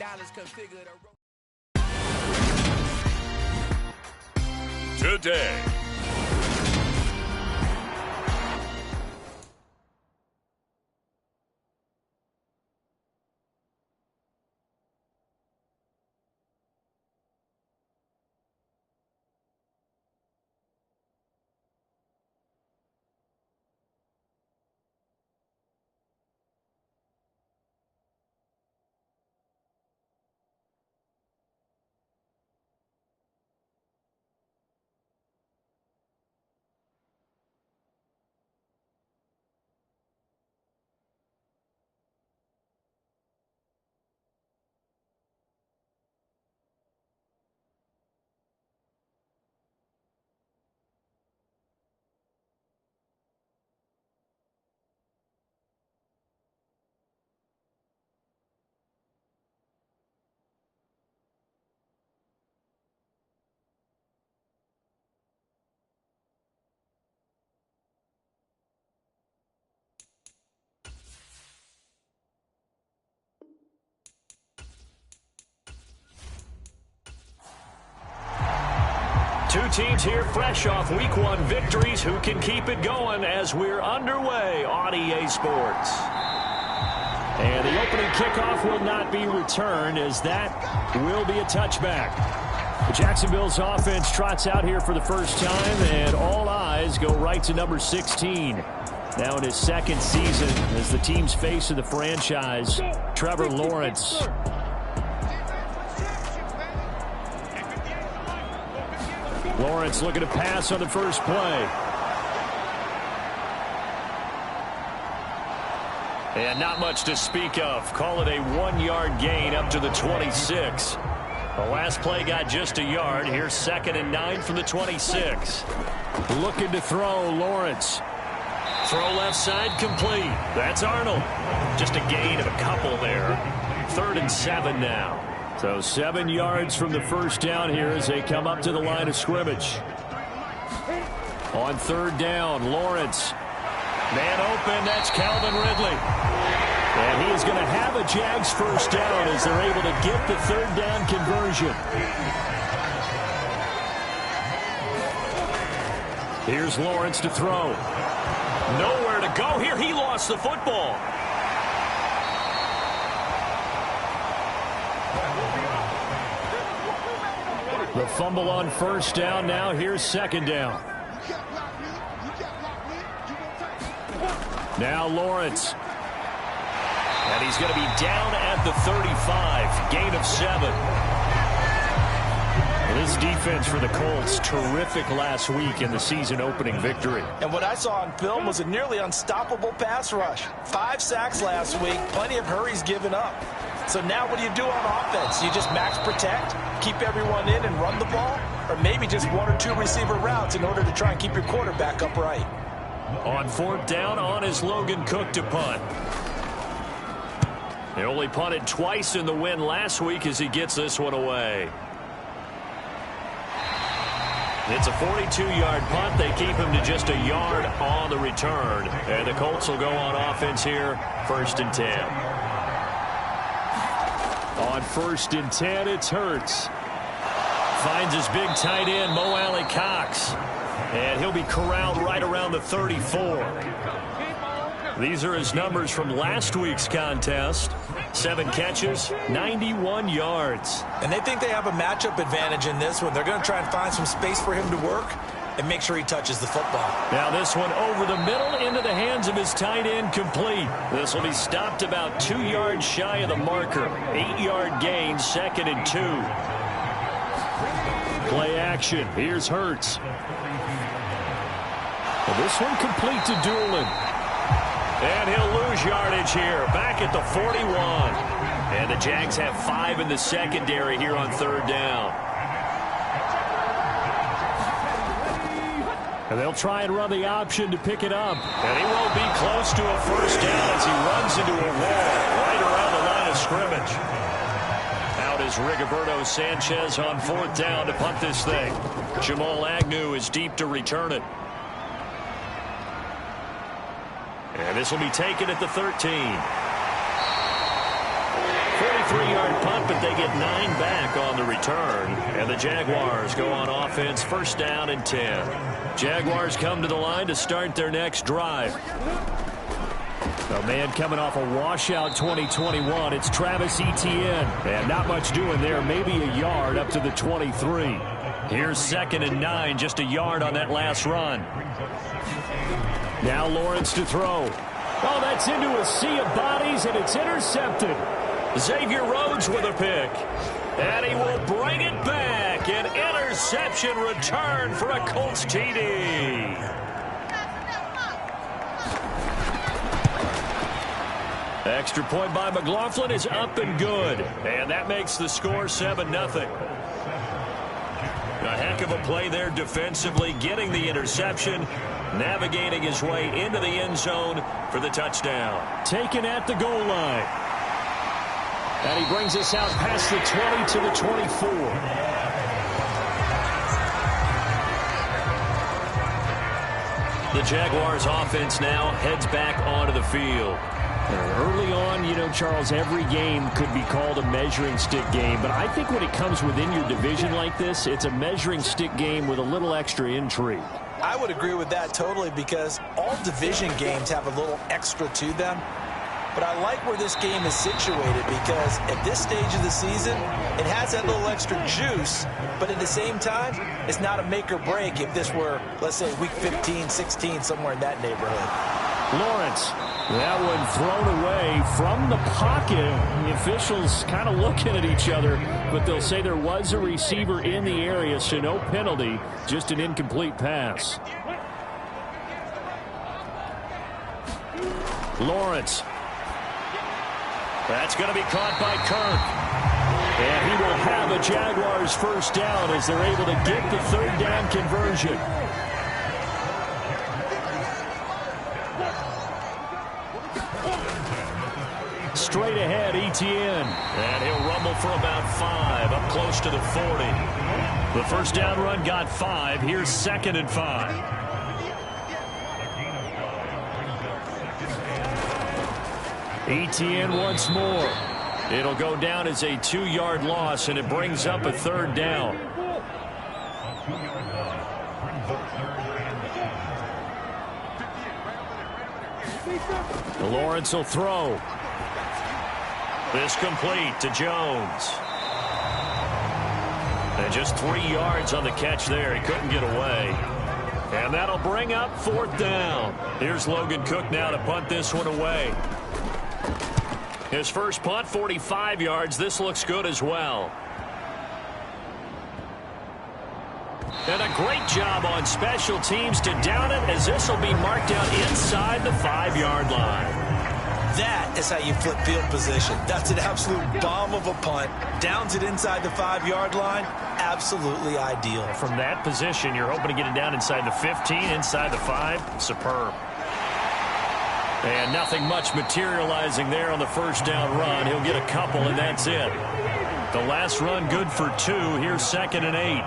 configured today. Two teams here fresh off Week 1 victories. Who can keep it going as we're underway on EA Sports? And the opening kickoff will not be returned, as that will be a touchback. Jacksonville's offense trots out here for the first time, and all eyes go right to number 16. Now in his second season as the team's face of the franchise, Trevor Lawrence. Lawrence looking to pass on the first play. And not much to speak of. Call it a 1-yard gain up to the 26. The last play got just a yard. Here's 2nd and 9 from the 26. Looking to throw, Lawrence. Throw left side, complete. That's Arnold. Just a gain of a couple there. 3rd and 7 now. So 7 yards from the first down here as they come up to the line of scrimmage. On 3rd down, Lawrence. Man open, that's Calvin Ridley. And he is going to have a Jags first down as they're able to get the 3rd down conversion. Here's Lawrence to throw. Nowhere to go here. He lost the football. The fumble on first down. Now here's 2nd down. Now Lawrence. And he's going to be down at the 35. Gain of 7. This defense for the Colts, terrific last week in the season-opening victory. And what I saw on film was a nearly unstoppable pass rush. 5 sacks last week, plenty of hurries given up. So now what do you do on offense? You just max protect, keep everyone in and run the ball? Or maybe just 1 or 2 receiver routes in order to try and keep your quarterback upright? On 4th down, on is Logan Cook to punt. He only punted twice in the win last week as he gets this one away. It's a 42-yard punt. They keep him to just a yard on the return. And the Colts will go on offense here, 1st and 10. On 1st and 10, it's Hurts. Finds his big tight end, Mo Alley Cox. And he'll be corralled right around the 34. These are his numbers from last week's contest. 7 catches, 91 yards. And they think they have a matchup advantage in this one. They're going to try and find some space for him to work and make sure he touches the football. Now this one over the middle into the hands of his tight end, complete. This will be stopped about 2 yards shy of the marker. 8-yard gain, 2nd and 2. Play action. Here's Hurts. Well, this one complete to Doolin. And he'll lose yardage here. Back at the 41. And the Jags have 5 in the secondary here on 3rd down. And they'll try and run the option to pick it up. And he won't be close to a first down as he runs into a wall right around the line of scrimmage. Out is Rigoberto Sanchez on 4th down to punt this thing. Jamal Agnew is deep to return it. And this will be taken at the 13. 43-yard punt, but get 9 back on the return. And the Jaguars go on offense, first down and 10. Jaguars come to the line to start their next drive. A man coming off a washout 2021. It's Travis Etienne. And not much doing there. Maybe a yard up to the 23. Here's 2nd and 9. Just a yard on that last run. Now Lawrence to throw. Oh, that's into a sea of bodies, and it's intercepted. Xavier Rhodes with a pick. And he will bring it back. An interception return for a Colts TD. Extra point by McLaughlin is up and good. And that makes the score 7-0. A heck of a play there defensively, getting the interception, navigating his way into the end zone for the touchdown. Taken at the goal line. And he brings us out past the 20 to the 24. The Jaguars offense now heads back onto the field. Early on, you know, Charles, every game could be called a measuring stick game. But I think when it comes within your division like this, it's a measuring stick game with a little extra intrigue. I would agree with that totally, because all division games have a little extra to them. But I like where this game is situated, because at this stage of the season, it has that little extra juice, but at the same time, it's not a make or break if this were, let's say, week 15, 16, somewhere in that neighborhood. Lawrence, that one thrown away from the pocket. The officials kind of looking at each other, but they'll say there was a receiver in the area, so no penalty, just an incomplete pass. Lawrence. That's going to be caught by Kirk. And he will have a Jaguars first down as they're able to get the 3rd down conversion. Straight ahead, Etienne. And he'll rumble for about 5, up close to the 40. The first down run got 5. Here's 2nd and 5. Etienne once more. It'll go down as a 2-yard loss, and it brings up a 3rd down. Lawrence will throw. This complete to Jones. And just 3 yards on the catch there. He couldn't get away. And that'll bring up 4th down. Here's Logan Cook now to punt this one away. His first punt, 45 yards. This looks good as well. And a great job on special teams to down it, as this will be marked out inside the 5-yard line. That is how you flip field position. That's an absolute bomb of a punt. Downs it inside the 5-yard line. Absolutely ideal. From that position, you're hoping to get it down inside the 15, inside the 5. Superb. And nothing much materializing there on the first down run. He'll get a couple, and that's it. The last run good for 2. Here's 2nd and 8.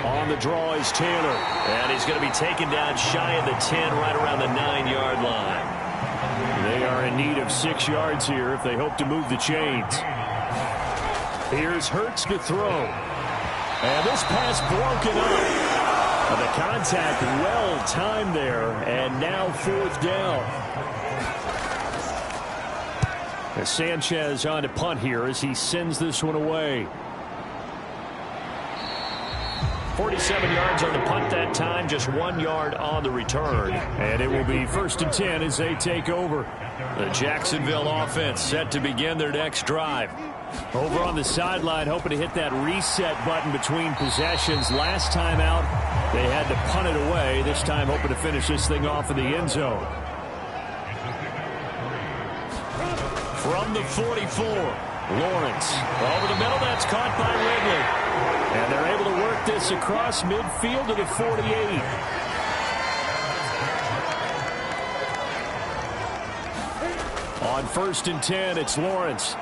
On the draw is Taylor. And he's going to be taken down shy of the 10, right around the 9-yard line. They are in need of 6 yards here if they hope to move the chains. Here's Hurts to throw. And this pass broken up. The contact well timed there, and now 4th down. As Sanchez on to punt here as he sends this one away. 47 yards on the punt that time, just 1 yard on the return. And it will be 1st and 10 as they take over. The Jacksonville offense set to begin their next drive. Over on the sideline, hoping to hit that reset button between possessions. Last time out, they had to punt it away. This time, hoping to finish this thing off in the end zone. From the 44, Lawrence. Over the middle, that's caught by Ridley. And they're able to work this across midfield to the 48. On 1st and 10, it's Lawrence.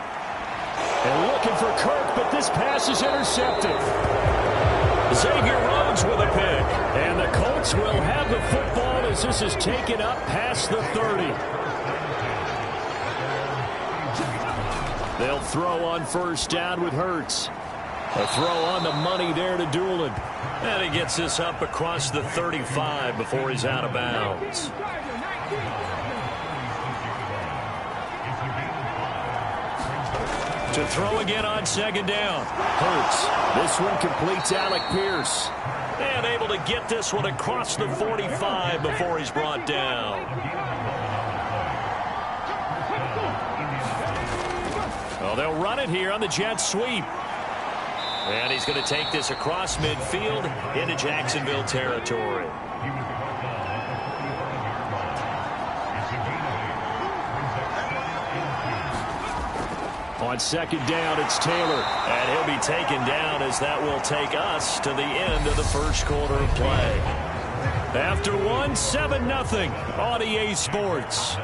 And looking for Kirk, but this pass is intercepted. Xavier Rhodes with a pick. And the Colts will have the football as this is taken up past the 30. They'll throw on first down with Hurts. A throw on the money there to Doolin. And he gets this up across the 35 before he's out of bounds. To throw again on second down. Hurts. This one completes Alec Pierce. And able to get this one across the 45 before he's brought down. Well, they'll run it here on the jet sweep. And he's going to take this across midfield into Jacksonville territory. On second down, it's Taylor. And he'll be taken down as that will take us to the end of the first quarter of play. After 7-0 on EA Sports.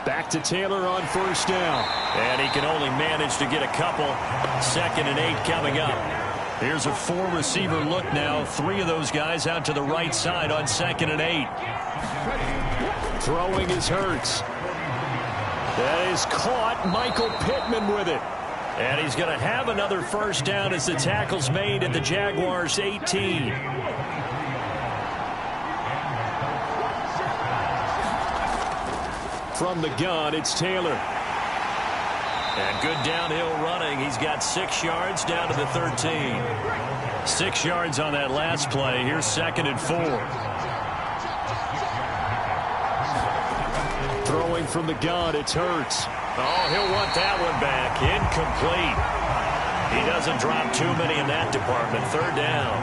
Back to Taylor on first down. And he can only manage to get a couple. 2nd and 8 coming up. Here's a 4-receiver look now. 3 of those guys out to the right side on 2nd and 8. Throwing is Hurts. That is caught. Michael Pittman with it. And he's going to have another first down as the tackle's made at the Jaguars' 18. From the gun, it's Taylor. And good downhill running. He's got 6 yards down to the 13. 6 yards on that last play. Here's 2nd and 4. Throwing from the gun, it's Hurts. Oh, he'll want that one back. Incomplete. He doesn't drop too many in that department. 3rd down.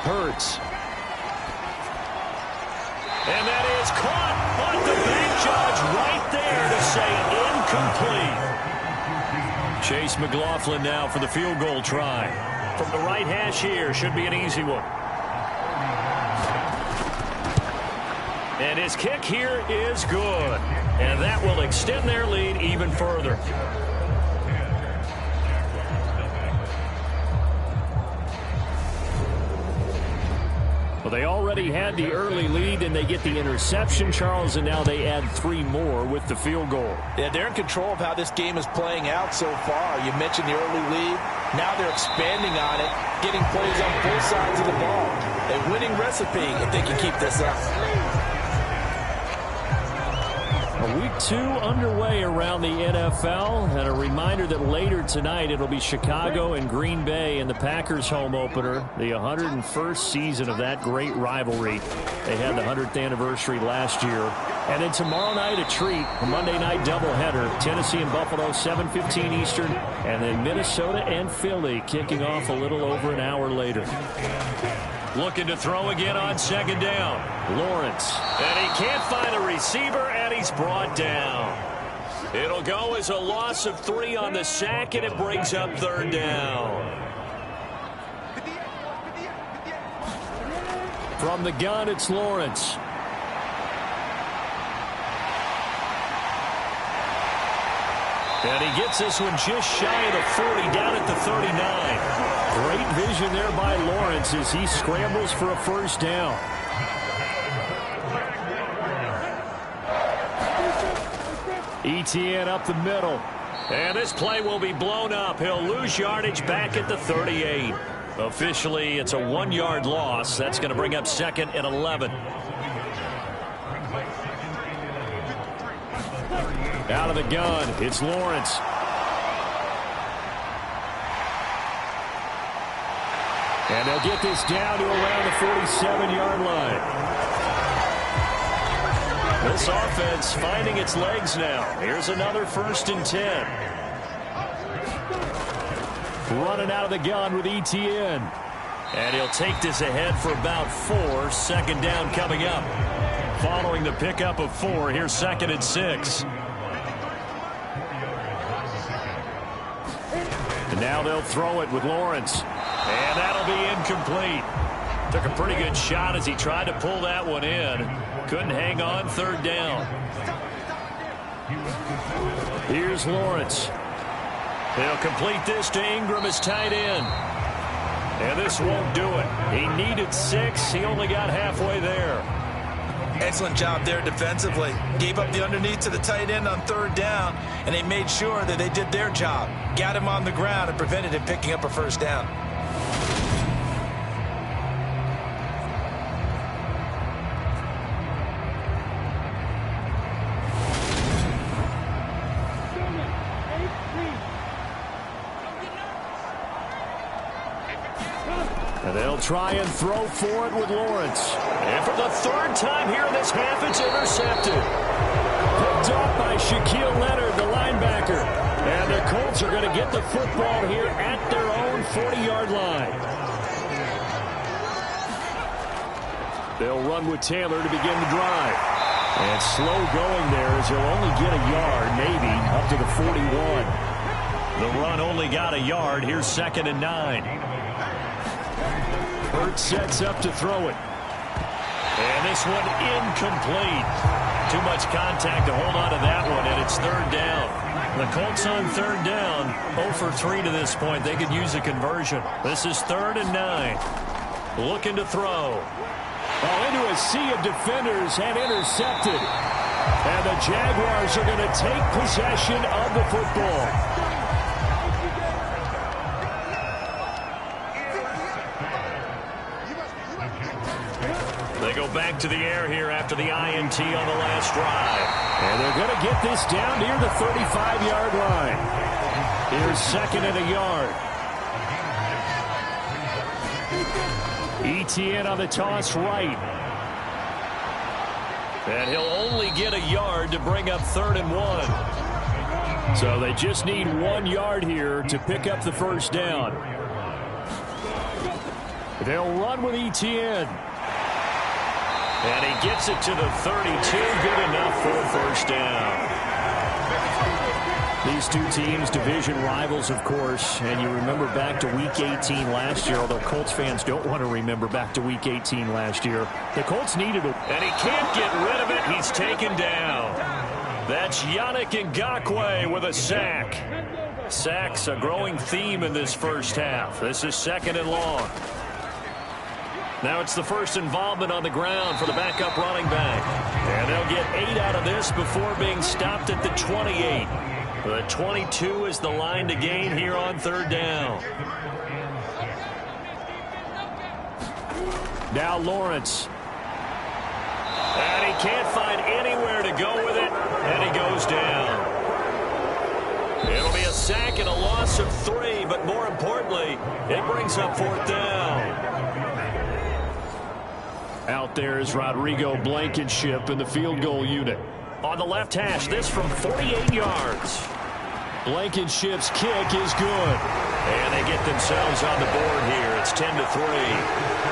Hurts. And that is caught. But the bank judge right there to say incomplete. Chase McLaughlin now for the field goal try. From the right hash here, should be an easy one. And his kick here is good. And that will extend their lead even further. Well, they already had the early lead, and they get the interception, Charles, and now they add 3 more with the field goal. Yeah, they're in control of how this game is playing out so far. You mentioned the early lead. Now they're expanding on it, getting plays on both sides of the ball. A winning recipe if they can keep this up. Week 2 underway around the NFL, and a reminder that later tonight it'll be Chicago and Green Bay in the Packers home opener, the 101st season of that great rivalry. They had the 100th anniversary last year. And then tomorrow night a treat, a Monday night doubleheader, Tennessee and Buffalo, 7:15 Eastern, and then Minnesota and Philly kicking off a little over an hour later. Looking to throw again on second down. Lawrence. And he can't find a receiver, and he's brought down. It'll go as a loss of 3 on the sack, and it brings up 3rd down. From the gun, it's Lawrence. And he gets this one just shy of the 40, down at the 39. Great vision there by Lawrence as he scrambles for a first down. Etienne up the middle. And this play will be blown up. He'll lose yardage back at the 38. Officially, it's a 1-yard loss. That's going to bring up 2nd and 11. Out of the gun, it's Lawrence. And they'll get this down to around the 47-yard line. This offense finding its legs now. Here's another 1st and 10. Running out of the gun with Etienne. And he'll take this ahead for about 4. 2nd down coming up. Following the pickup of 4, here's 2nd and 6. And now they'll throw it with Lawrence. And that'll be incomplete. Took a pretty good shot as he tried to pull that one in. Couldn't hang on. 3rd down. Here's Lawrence. They'll complete this to Ingram as tight end. And this won't do it. He needed 6. He only got halfway there. excellent job there defensively. Gave up the underneath to the tight end on third down, and they made sure that they did their job. Got him on the ground and prevented him picking up a first down. And they'll try and throw for it with Lawrence. And for the third time here in this half, it's intercepted. Picked off by Shaquille Leonard, the linebacker. And the Colts are going to get the football here at their own 40-yard line. They'll run with Taylor to begin the drive. And slow going there as he'll only get a yard, maybe, up to the 41. The run only got a yard. Here's 2nd and 9. Hurts sets up to throw it. And this one incomplete. Too much contact to hold on to that one, and it's third down. The Colts on third down, 0 for 3 to this point. They could use a conversion. This is 3rd and 9. Looking to throw. Into a sea of defenders and intercepted. And the Jaguars are going to take possession of the football. They go back to the air here after the INT on the last drive. And they're going to get this down near the 35-yard line. Here's 2nd and a yard. ETN on the toss right. And he'll only get a yard to bring up 3rd and 1. So they just need 1 yard here to pick up the first down. They'll run with ETN. And he gets it to the 32. Good enough for a first down. These two teams, division rivals, of course. And you remember back to Week 18 last year, although Colts fans don't want to remember back to Week 18 last year. The Colts needed it. And he can't get rid of it. He's taken down. That's Yannick Ngakoue with a sack. Sacks a growing theme in this first half. This is 2nd and long. Now it's the first involvement on the ground for the backup running back. And they'll get 8 out of this before being stopped at the 28. The 22 is the line to gain here on third down. Now Lawrence. And he can't find anywhere to go with it. And he goes down. It'll be a sack and a loss of 3. But more importantly, it brings up 4th down. Out there is Rodrigo Blankenship in the field goal unit. On the left hash, this from 48 yards. Blankenship's kick is good. And they get themselves on the board here. It's 10-3.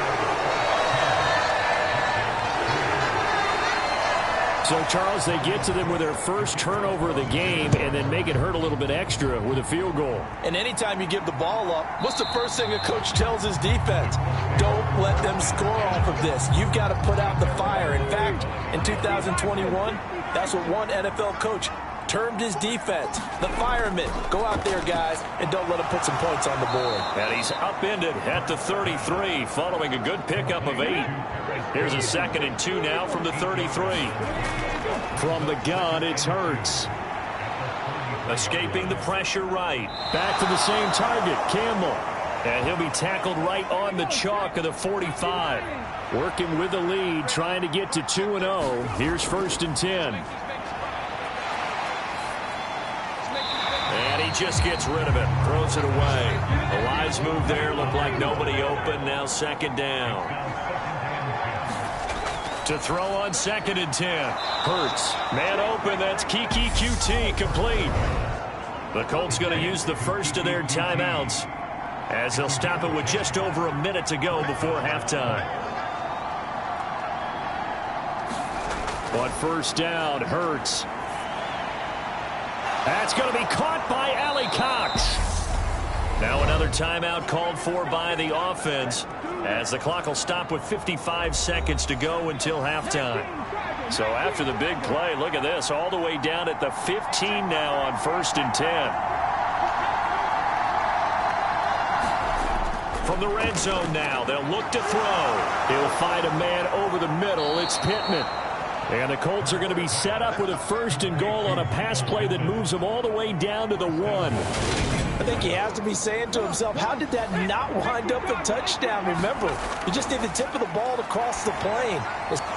So, Charles, they get to them with their first turnover of the game and then make it hurt a little bit extra with a field goal. And anytime you give the ball up, what's the first thing a coach tells his defense? Don't let them score off of this. You've got to put out the fire. In fact, in 2021, that's what one NFL coach termed his defense, the firemen. Go out there, guys, and don't let them put some points on the board. And he's upended at the 33, following a good pickup of 8. Here's a 2nd and 2 now from the 33. From the gun, it's Hurts. Escaping the pressure right. Back to the same target, Campbell. And he'll be tackled right on the chalk of the 45. Working with the lead, trying to get to 2-0. Here's 1st and 10. And he just gets rid of it. Throws it away. The Lions move there. Looked like nobody open. Now 2nd down. To throw on 2nd and 10. Hurts. Man open. That's Kiki QT complete. The Colts going to use the first of their timeouts as they'll stop it with just over a minute to go before halftime. On 1st down, Hurts. That's going to be caught by Allie Cox. Now another timeout called for by the offense as the clock will stop with 55 seconds to go until halftime. So after the big play, look at this, all the way down at the 15 now on 1st and 10. From the red zone now, they'll look to throw. He'll find a man over the middle. It's Pittman. And the Colts are going to be set up with a 1st and goal on a pass play that moves them all the way down to the 1. I think he has to be saying to himself, how did that not wind up a touchdown? Remember, you just need the tip of the ball to cross the plane.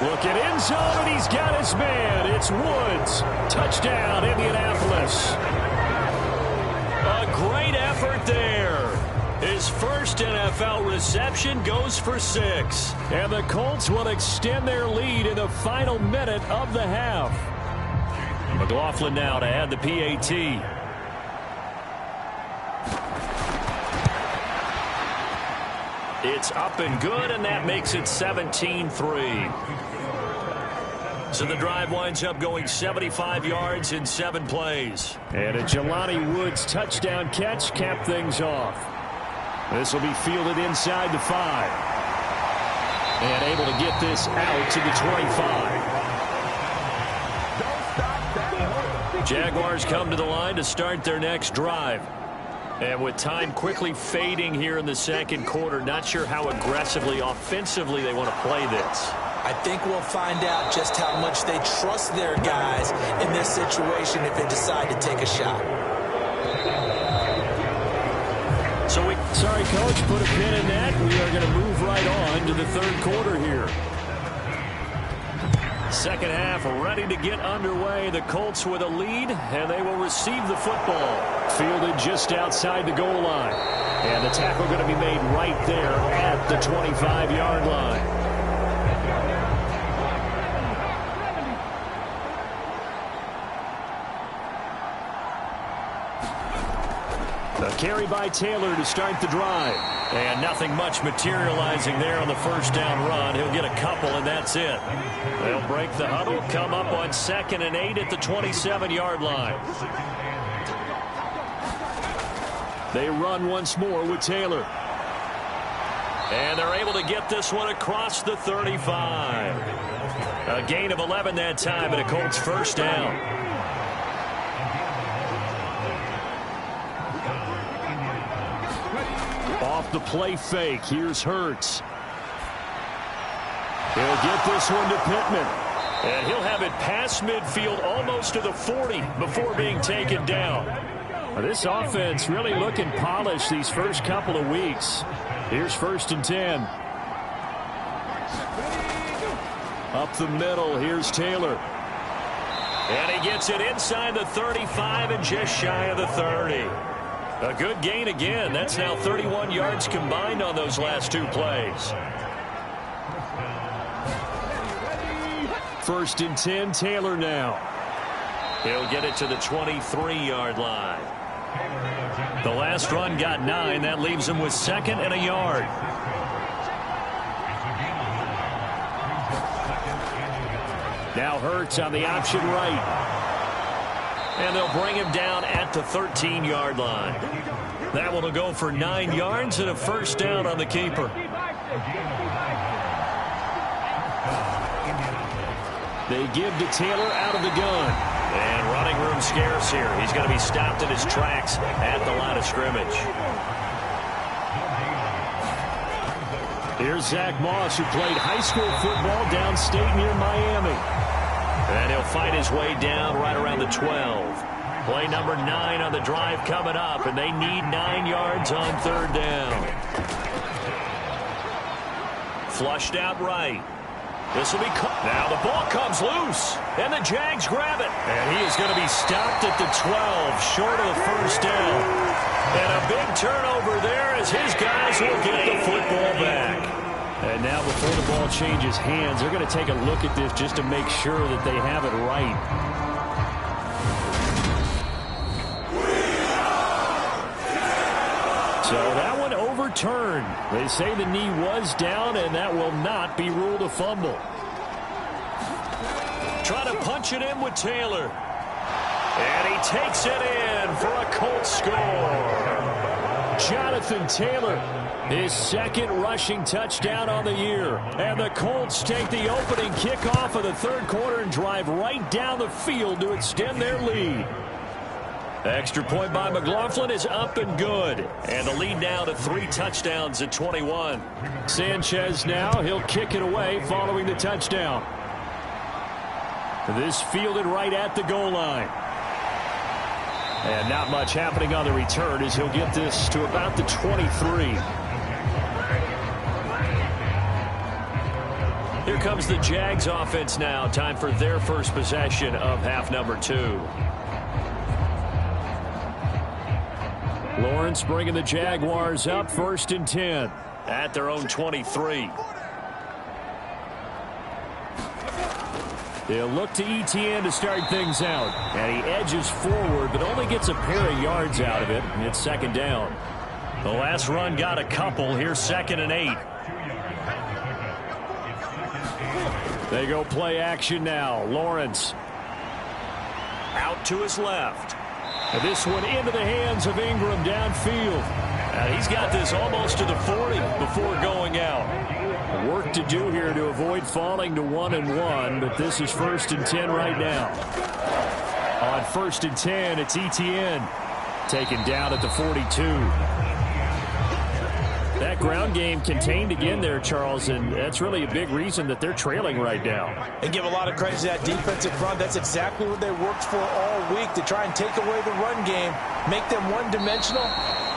Look at end zone, and he's got his man. It's Woods. Touchdown, Indianapolis. A great effort there. His first NFL reception goes for 6. And the Colts will extend their lead in the final minute of the half. McLaughlin now to add the PAT. It's up and good, and that makes it 17-3. So the drive winds up going 75 yards in 7 plays. And a Jelani Woods touchdown catch capped things off. This will be fielded inside the 5. And able to get this out to the 25. Jaguars come to the line to start their next drive. And with time quickly fading here in the 2nd quarter, not sure how aggressively, offensively they want to play this. I think we'll find out just how much they trust their guys in this situation if they decide to take a shot. Sorry, Coach, put a pin in that. We are going to move right on to the 3rd quarter here. 2nd half ready to get underway. The Colts with a lead, and they will receive the football. Fielded just outside the goal line. And the tackle going to be made right there at the 25-yard line. A carry by Taylor to start the drive. And nothing much materializing there on the 1st down run. He'll get a couple, and that's it. They'll break the huddle, come up on 2nd and 8 at the 27-yard line. They run once more with Taylor. And they're able to get this one across the 35. A gain of 11 that time, and a Colts 1st down. Off the play fake, here's Hurts. He'll get this one to Pittman. And he'll have it past midfield almost to the 40 before being taken down. This offense really looking polished these first couple of weeks. Here's 1st and 10. Up the middle, here's Taylor. And he gets it inside the 35 and just shy of the 30. A good gain again. That's now 31 yards combined on those last 2 plays. 1st and 10, Taylor now. He'll get it to the 23-yard line. The last run got 9. That leaves him with 2nd and a yard. Now Hurts on the option right. And they'll bring him down at the 13-yard line. That one will go for 9 yards and a 1st down on the keeper. They give to Taylor out of the gun. And running room scarce here. He's going to be stopped in his tracks at the line of scrimmage. Here's Zach Moss, who played high school football downstate near Miami. And he'll fight his way down right around the 12. Play number 9 on the drive coming up, and they need 9 yards on 3rd down. Flushed out right. This will be caught. Now the ball comes loose, and the Jags grab it. And he is going to be stopped at the 12, short of the 1st down. And a big turnover there as his guys will get the football back. And now before the ball changes hands, they're going to take a look at this just to make sure that they have it right. So that one overturned. They say the knee was down, and that will not be ruled a fumble. Trying to punch it in with Taylor. And he takes it in for a Colts score. Jonathan Taylor, his 2nd rushing touchdown on the year. And the Colts take the opening kickoff of the 3rd quarter and drive right down the field to extend their lead. Extra point by McLaughlin is up and good. And the lead now to 3 touchdowns at 21. Sanchez now, he'll kick it away following the touchdown. This fielded right at the goal line. And not much happening on the return as he'll get this to about the 23. Here comes the Jags offense now. Time for their first possession of half number 2. Lawrence bringing the Jaguars up 1st and 10 at their own 23. They'll look to ETN to start things out. And he edges forward, but only gets a pair of yards out of it. And it's 2nd down. The last run got a couple. Here's 2nd and 8. They go play action now. Lawrence out to his left. And this one into the hands of Ingram downfield. He's got this almost to the 40 before going out. Work to do here to avoid falling to 1-1, but this is 1st and 10 right now. On 1st and 10, it's ETN taken down at the 42. That ground game contained again there, Charles, and that's really a big reason that they're trailing right now. And give a lot of credit to that defensive front. That's exactly what they worked for all week, to try and take away the run game, make them one-dimensional.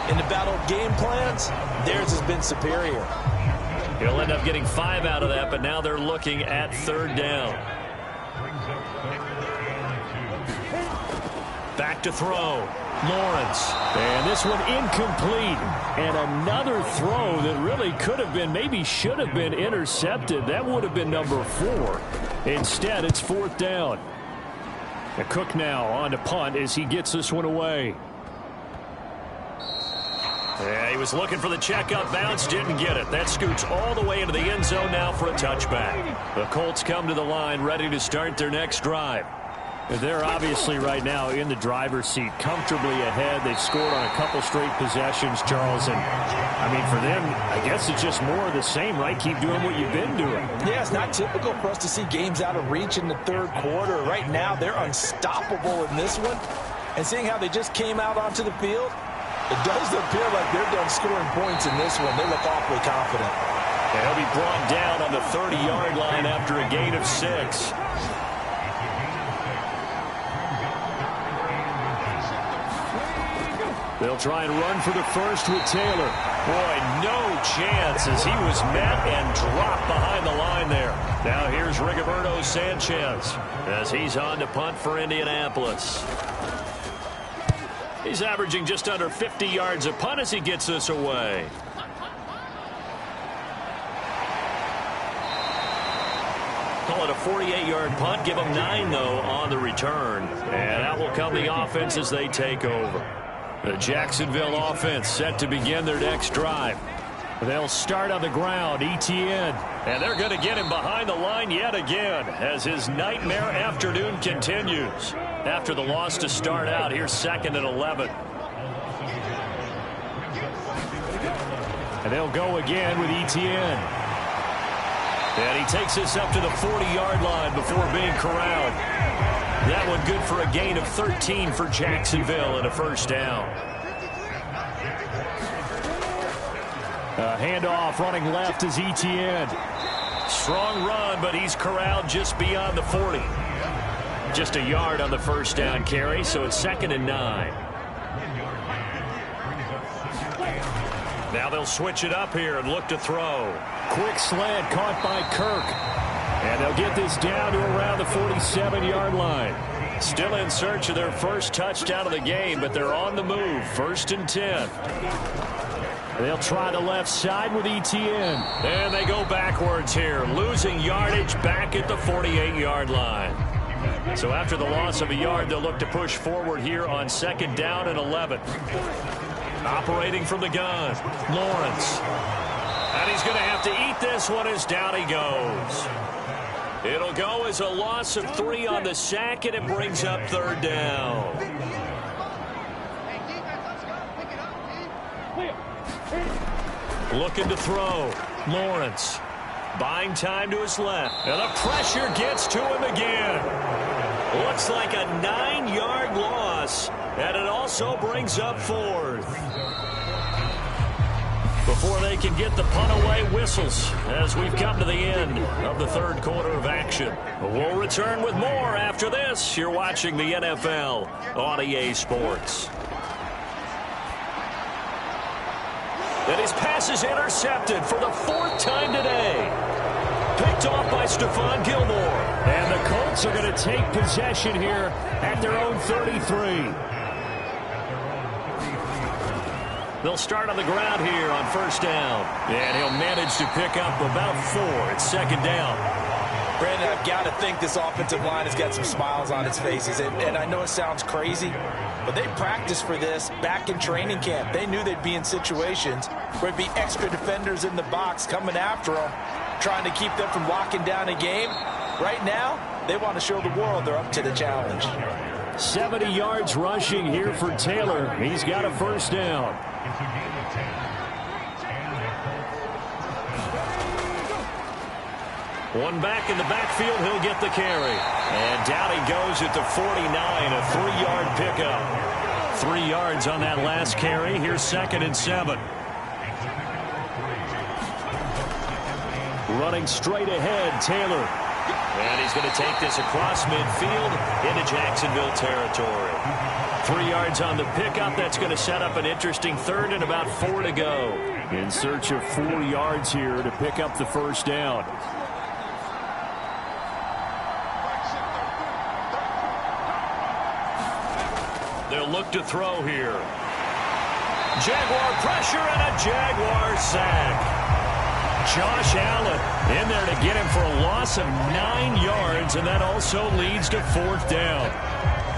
In the battle of game plans, theirs has been superior. He'll end up getting 5 out of that, but now they're looking at 3rd down. Back to throw. Lawrence. And this one incomplete. And another throw that really could have been, maybe should have been intercepted. That would have been number 4. Instead, it's 4th down. The Cook now on to punt as he gets this one away. Yeah, he was looking for the checkup bounce, didn't get it. That scoots all the way into the end zone now for a touchback. The Colts come to the line ready to start their next drive. They're obviously right now in the driver's seat, comfortably ahead. They've scored on a couple straight possessions, Charles. And, I mean, for them, I guess it's just more of the same, right? Keep doing what you've been doing. Yeah, it's not typical for us to see games out of reach in the 3rd quarter. Right now, they're unstoppable in this one. And seeing how they just came out onto the field, it does appear like they're done scoring points in this one. They look awfully confident. And he'll be brought down on the 30-yard line after a gain of 6. They'll try and run for the first with Taylor. Boy, no chance as he was met and dropped behind the line there. Now here's Rigoberto Sanchez as he's on to punt for Indianapolis. He's averaging just under 50 yards a punt as he gets this away. Call it a 48-yard punt. Give them 9, though, on the return. And out will come the offense as they take over. The Jacksonville offense set to begin their next drive. They'll start on the ground, ETN. And they're going to get him behind the line yet again as his nightmare afternoon continues. After the loss to start out, here's 2nd and 11. And they'll go again with ETN. And he takes this up to the 40-yard line before being corralled. That one good for a gain of 13 for Jacksonville and a 1st down. Handoff running left is ETN. Strong run, but he's corralled just beyond the 40. Just a yard on the 1st down carry, so it's 2nd and 9. Now they'll switch it up here and look to throw. Quick slant caught by Kirk. And they'll get this down to around the 47-yard line. Still in search of their first touchdown of the game, but they're on the move. 1st and 10. They'll try the left side with ETN. And they go backwards here, losing yardage back at the 48-yard line. So after the loss of a yard, they'll look to push forward here on 2nd down and 11. Operating from the gun, Lawrence. And he's going to have to eat this one as down he goes. It'll go as a loss of 3 on the sack, and it brings up 3rd down. Looking to throw. Lawrence buying time to his left. And the pressure gets to him again. Looks like a 9-yard loss, and it also brings up 4th. before they can get the punt away. Whistles as we've come to the end of the third quarter of action. We'll return with more after this. You're watching the NFL on EA Sports. And his pass is intercepted for the fourth time today. Picked off by Stephon Gilmore. And the Colts are going to take possession here at their own 33. They'll start on the ground here on first down. And he'll manage to pick up about 4. It's second down. Brandon, I've got to think this offensive line has got some smiles on its faces. And I know it sounds crazy, but they practiced for this back in training camp. They knew they'd be in situations where there'd be extra defenders in the box coming after them, trying to keep them from locking down a game. Right now, they want to show the world they're up to the challenge. 70 yards rushing here for Taylor. He's got a first down. One back in the backfield, he'll get the carry. And down he goes at the 49, a 3-yard pickup. 3 yards on that last carry. Here's second and 7. Running straight ahead, Taylor. And he's going to take this across midfield into Jacksonville territory. 3 yards on the pickup. That's going to set up an interesting third and about 4 to go. In search of 4 yards here to pick up the first down. They'll look to throw here. Jaguar pressure and a Jaguar sack. Josh Allen in there to get him for a loss of 9 yards, and that also leads to fourth down.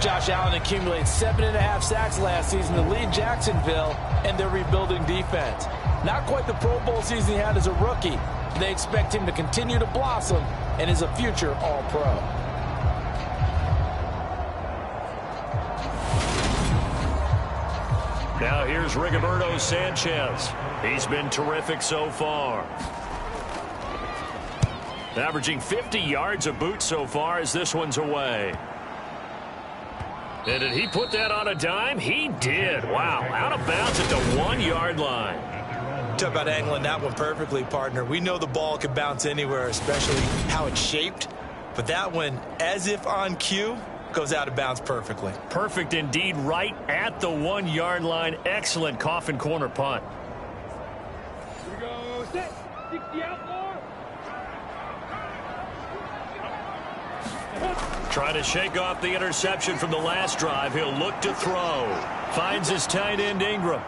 Josh Allen accumulated 7.5 sacks last season to lead Jacksonville and their rebuilding defense. Not quite the Pro Bowl season he had as a rookie. They expect him to continue to blossom and is a future All-Pro. Now here's Rigoberto Sanchez. He's been terrific so far. Averaging 50 yards a boot so far as this one's away. And did he put that on a dime? He did. Wow, out of bounds at the 1-yard line. Talk about angling that one perfectly, partner. We know the ball could bounce anywhere, especially how it's shaped. But that one, as if on cue, goes out of bounds perfectly. Perfect indeed, right at the 1-yard line. Excellent coffin corner punt. Here we go. Set. 60 out more. Trying to shake off the interception from the last drive. He'll look to throw. Finds his tight end, Ingram.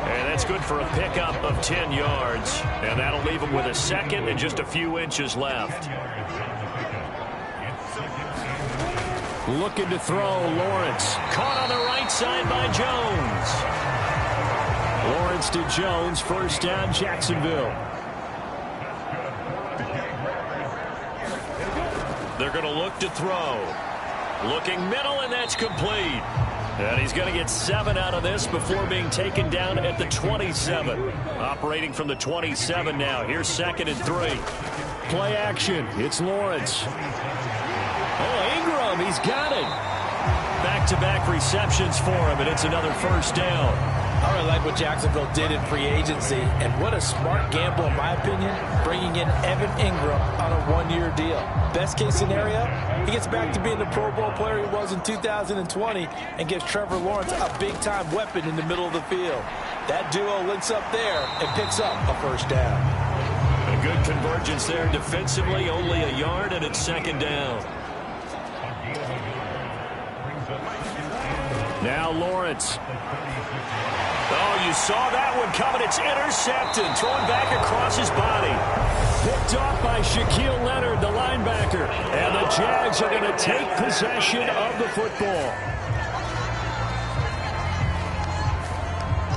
And that's good for a pickup of 10 yards. And that'll leave him with a second and just a few inches left. Looking to throw, Lawrence. Caught on the right side by Jones. Lawrence to Jones, first down, Jacksonville. They're going to look to throw. Looking middle, and that's complete. And he's going to get 7 out of this before being taken down at the 27. Operating from the 27 now. Here's second and 3. Play action. It's Lawrence. Oh, Ingram, he's got it. Back-to-back receptions for him, and it's another first down. I really like what Jacksonville did in free agency, and what a smart gamble, in my opinion, bringing in Evan Ingram on a 1-year deal. Best case scenario, he gets back to being the Pro Bowl player he was in 2020 and gives Trevor Lawrence a big-time weapon in the middle of the field. That duo links up there and picks up a first down. A good convergence there defensively, only a yard, and it's second down. Now Lawrence. Oh, you saw that one coming. It's intercepted. Thrown back across his body. Picked off by Shaquille Leonard, the linebacker. And the Jags are going to take possession of the football.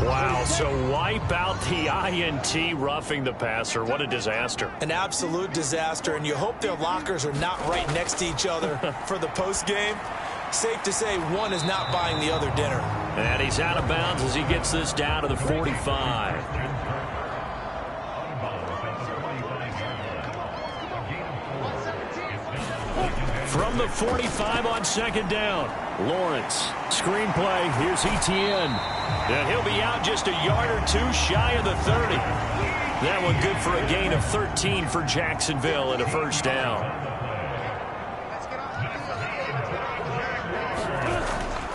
Wow, so wipe out the INT, roughing the passer. What a disaster. An absolute disaster, and you hope their lockers are not right next to each other for the postgame. Safe to say one is not buying the other dinner. And he's out of bounds as he gets this down to the 45. From the 45 on second down. Lawrence, screenplay, here's Etienne. And he'll be out just a yard or two shy of the 30. That one good for a gain of 13 for Jacksonville and a first down.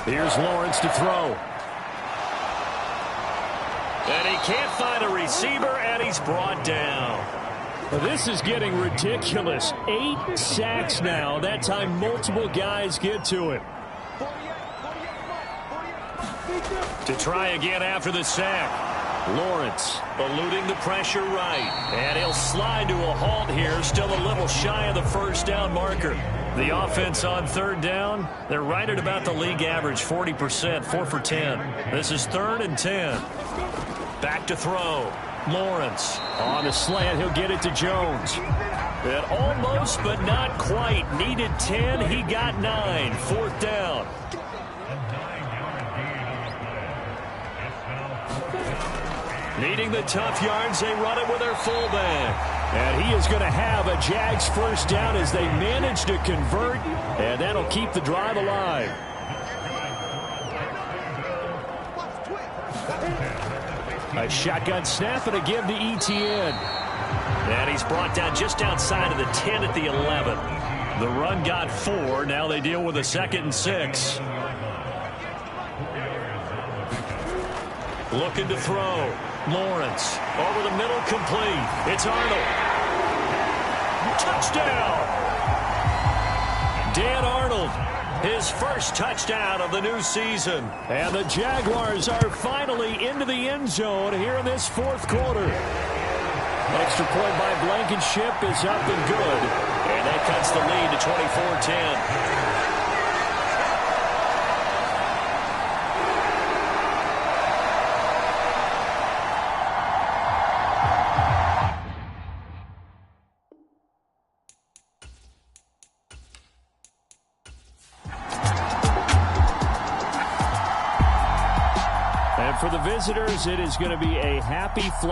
Here's Lawrence to throw. And he can't find a receiver, and he's brought down. This is getting ridiculous. 8 sacks now. That time multiple guys get to him. To try again after the sack. Lawrence eluding the pressure right. And he'll slide to a halt here. Still a little shy of the first down marker. The offense on third down, they're right at about the league average, 40%, 4 for 10. This is 3rd and 10. Back to throw. Lawrence on the slant. He'll get it to Jones. And almost, but not quite. Needed 10. He got 9. 4th down. Needing the tough yards, they run it with their fullback. And he is going to have a Jags first down as they manage to convert. And that'll keep the drive alive. A shotgun snap and a give to Etienne. And he's brought down just outside of the 10 at the 11. The run got 4. Now they deal with a 2nd and 6. Looking to throw. Lawrence over the middle, complete. It's Arnold. Touchdown. Dan Arnold. His first touchdown of the new season. And the Jaguars are finally into the end zone here in this 4th quarter. Extra point by Blankenship is up and good. And that cuts the lead to 24-10. For the visitors, it is going to be a happy flight.